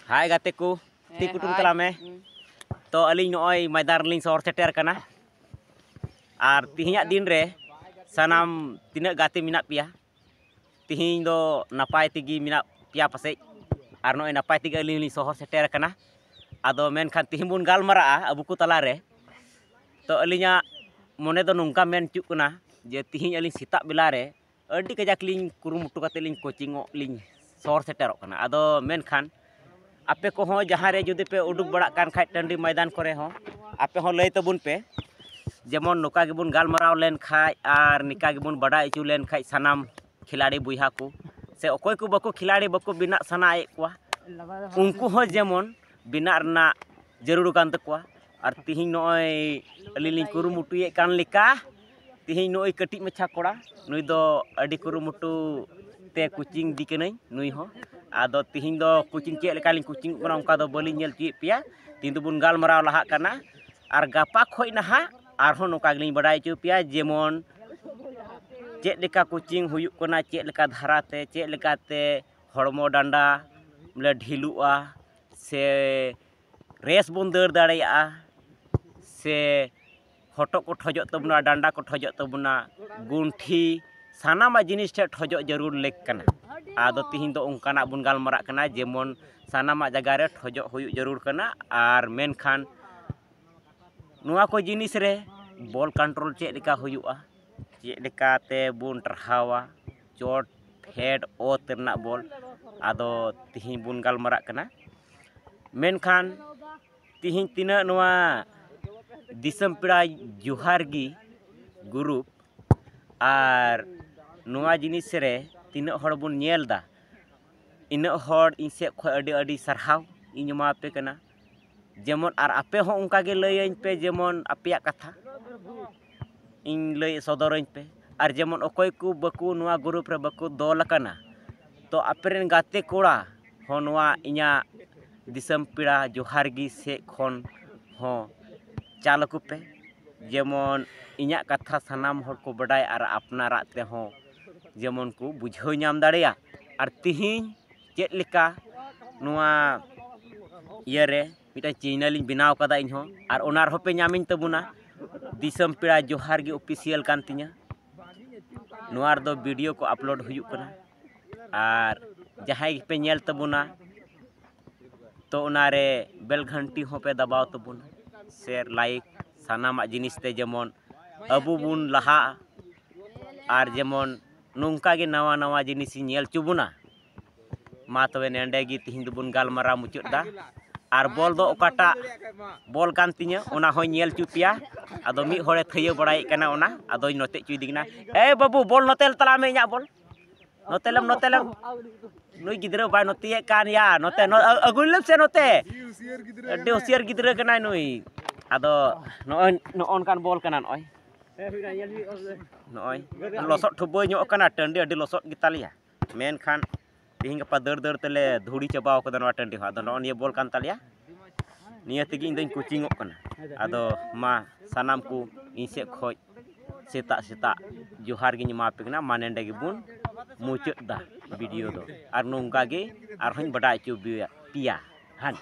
Hai gateku, ti kutung telame. To aling noy maidar ling sor seter kana. Ar tihinya din re sanam tina gate minak pia. Tihin do napai tigi minak pia pasai. Ar noy napai tiga aling ling sor seter kana. Ado men kan tihin bun galmara abu ku talare. To alinya mone do nungka men cuk kana. Je tihin aling sitak bilare. Adi kajak ling kurumutu kate ling coachingo ling sor seterok kana. Ado men kan ape को हो जहाँ रे जुदी पे उडुक बड़ा कान खाइ टंडी मैदान करे हो आपे हो लई तबुन पे जेमन नोका गिबुन गालमराव लेन खाइ आर निका गिबुन बड़ा इचु लेन खाइ सनाम खिलाड़ी बुइहा को से अकोय को बको खिलाड़ी बको बिना सनाए कोआ उनको हो जेमन बिना रना जरूर कान तकवा आर तिहिं नोय अलिलिं कुरुमुटुए कान लिका तिहिं नोय कटि मछा कोड़ा नुई दो अडी कुरुमुटु ते कोचिंग दिकनई नुई हो आदो तिहिं दो कोचिंग चे लेकालिं कोचिंग कोना उनका दो बलि नेल ची पिया तिहिं दो बुन गालमराव लहा कना आर गापा खोय नहा आर हो नोका गलिं बडाय ची पिया जेमन चे लेका कोचिंग हुयुक कना चे लेका धाराते चे लेकाते हड़मो डांडा मले ढिलुआ से रेस बुन दर दाड़ेया से हटो को ठजो तबना डांडा को ठजो तबना गुंठी सानामा जिनिस ठे ठजो जरूर लेक कना आदो तिहिं दो उनकाना बुन गालमरा कना जेमन सानामा जगह रे ठजो हुयुक जरूर कना आर मेनखान नुआ को जिनिस रे बॉल कंट्रोल चे लेका हुयुआ चे लेकाते बुन टरहावा चोट फेड ओ तेरना बॉल आदो तिहिं बुन गालमरा कना मेनखान तिहिं तिना नुआ दिसम पिड़ा जुहारगी ग्रुप आर नुआ जिनिस रे तीना हड़ बुन नेल दा इना हड़ इन से खय अडी अडी सरहाव इन मा पे कना जेमन आर आपे हो उनका गे लयन पे जेमन आपेया कथा इन लय सदरन पे आर जेमन अकोय को बकु नुआ ग्रुप रे बकु दल कना तो आपेरेन गाते कोड़ा हो नुआ इया दिसम पिड़ा जोहारगी से खन हो चालकु पे जेमन इया कथा सनाम हर को बडाय आर अपनारा ते हो जेमन को बुझाव नाम दाड़ेया आर तिहिं चेद लेका नुआ इया रे मिटा चैनल इन बनाव कदा इन हो आर ओनार होपे नामिन तबुना दिसम पिड़ा जोहारगी ऑफिशियल कान तिया नुआर दो वीडियो को अपलोड हुयुक कना आर जहां पे नेल तबुना तो ओनारे बेल घंटी होपे दबाव तबुना शेयर लाइक सानामा जिनिस ते जेमन अबु बुन लहा आर जेमन नोंका गे नवा नवा जिनिस नेल चुबुना मा तबे नेंडे गी तिहिं दुबुन गालमरा मुचुदा आर बॉल दो ओकाटा बॉल कान तिया ओना हो नेल चुपिया आदो मी होड़े थैया बड़ाई कना ओना आदो नोते चुई दिगना ए बाबू बॉल नोतेल तला में इया बॉल नोतेलम नुई गिद्रा बाय नोतिए कान या नोते अगुलम से नोते अड्डी होशियार गिद्रा कना नुई आदो नोन कान बॉल कना नोय नोय लसट ठुबय ᱧᱚᱜ कना टंडी अड्डी लसट गितालिया मेन खान तिहिं गपा दर दर तेले धुड़ी चबाव कदा नवा टंडी आदो नो निया बॉल कान तालिया निया तिगी इन दइन कोचिंग कना आदो मा सानाम को इन से खोज सेता सेता जोहार गिन मा पेगना मानेंडे गिबुन मुचद दा वीडियो दो आर नोंगा गे आर हन बडा चु पिया हान